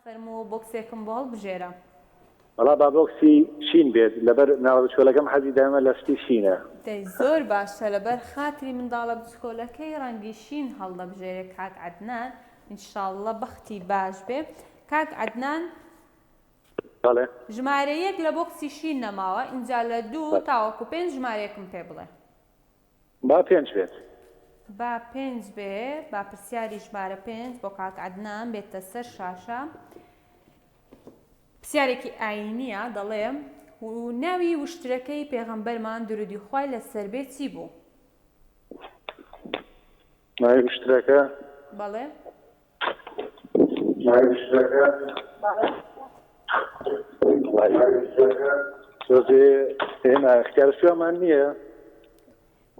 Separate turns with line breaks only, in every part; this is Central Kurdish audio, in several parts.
فەرموو بۆکسێکم بۆ هەڵبژێرە.
وڵا با بۆکسی شین بێت لەبەر ناوە بچۆلەکەم حەزی دامە لە شتی شینە.
دەی زۆر باشە لەبەر خاتری منداڵە بچکۆلەکەی ڕەنگی شین هەڵدەبژێرێ کاک عەدنان ئینشاڵڵە بەختی باش بێ. کاک عەدنان ژمارە 1 لە بۆکسی شین نەماوە ئینجا لە 2 تاوەکو 5 ژمارەیەکم پێ بڵێ.
با 5 بێت.
با 5 بێ با پرسیاری ژمارە 5 بۆ کاک عەدنان بێتە سەر شاشە. پرسیارێکی ئاینیە دەڵێ و ناوی وشترەکەی پێغەمبەرمان درودی خوای لەسەر بێ چی بوو؟
ناوی وشترەکە
بەڵێ
ناوی وشترەکە سۆزێ هێنا اختیار شوێمان نییە.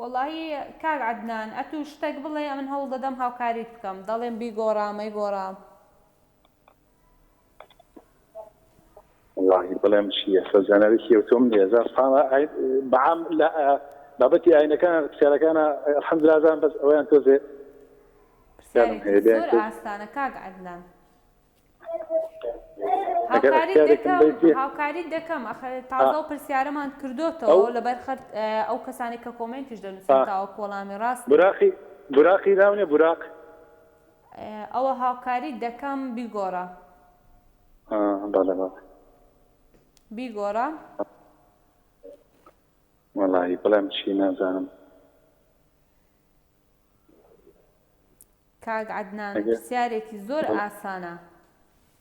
وەڵاهی کاک عەدنان ئەتوو شتێک بڵێ من هەوڵ دەدەم هاوکاریت بکەم دەڵێم بیگۆڕا مەیگۆڕا.
والله بەڵێم چییە سەرجانەرێکی ئەوتۆم نییە زارفانە بەعام لە بابەتی ئاینەکان پرسیارەکانە الحەمدولله زان بەس ئەویان تۆزێ
پرسیارێکی زۆر ئاسانە کاک عەدنان. هاوکاریت دەکەم تازە و پرسیارەمان کردوتەوە لەبەر ئەو کەسانی کە کۆمنتیش دەنووسن تاوەکو وەڵامی ڕاست.
براقی ناونێ براق
ئەوە هاوکاریت دەکەم بیگۆڕە.
بەڵێ بەڵێ
بیگۆڕە.
وەڵاهی بەڵێم چی نازانم.
کاک عەدنان پرسیارێکی زۆر ئاسانە.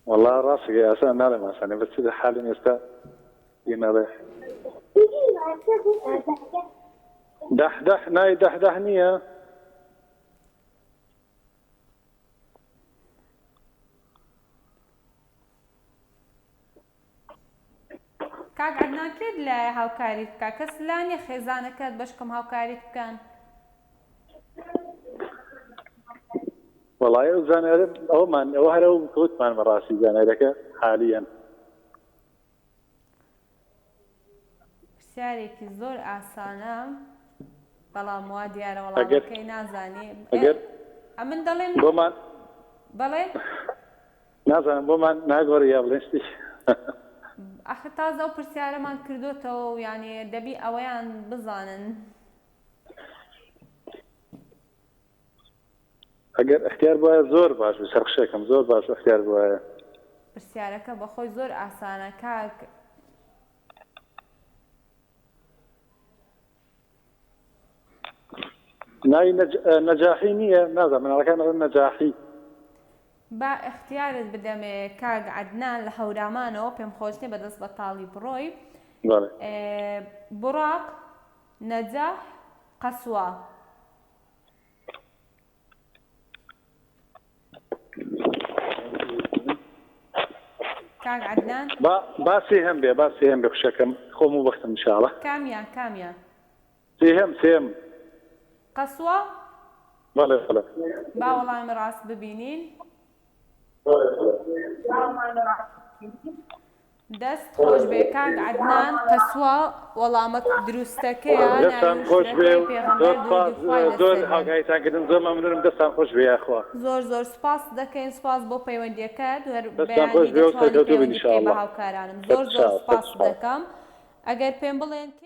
والله ڕاستەکەی ئاسان ناڵێم ئاسانێ بەس چ حالین ئێستا ناڵێ دەح نای دەح نییە.
کاک عەدنان کرد لە هاوکاریت بکە کەس لانیە خێزانەکەت بەشکەم هاوکاریت بکەن.
وەڵای ئەو زانایە ئەومان ئەوە هەرە و کەوتمان بەڕاستی زانایەکە حالیەن.
پرسیارێکی زۆر ئاسانە بەڵام وا دیارە وەڵامەکەی نازانی. من دەڵێم
بۆمان
بەڵێ
نازانم بۆمان ناگۆڕی یا بڵێن شتێک.
ئەخە تازە ئەو پرسیارەمان کردوتەوە و یانێ دەبی ئەوەیان بزانن.
ئەگەر اختیار بواە زۆر باش سەرخشێکم زۆر باش اختیار بواە.
پرسیارەکە بەخۆی زۆر ئاسانە کاک.
ناوی نەجاحی نییە نازانم مناڵەکان ئەڵێن نەجاحی.
با اختیارت بدەمێ کاک عەدنان لە هەورامانەوە پێم خۆش نییە بەدەست بەتاڵی بڕۆی. بوڕاق نەجاح قەسوا. کاک عەدنان
باسی هەم بێ خوشەکەم خۆم و بەختم انشاءڵڵا.
کامیان
سێهم
قەسوا.
بەڵێ بەڵێ
با وەڵامی ڕاست ببینین. دەست خۆش بێ کاک عەدنان قەسوا وەڵامە دروستەکەیە.
دەستان خۆش بێ زۆر هاوکاریتانکردن زۆر مەمنونم دەستان خۆش بێ یاخوا.
زۆر سپاس دەکەین سپاس بۆ پەیوەندیەکەت
دەستان خۆش بێ و سەرکەوتوو بن
بە هاوکارانم زۆر سپاس دەکەم. ئەگەر پێم بڵێن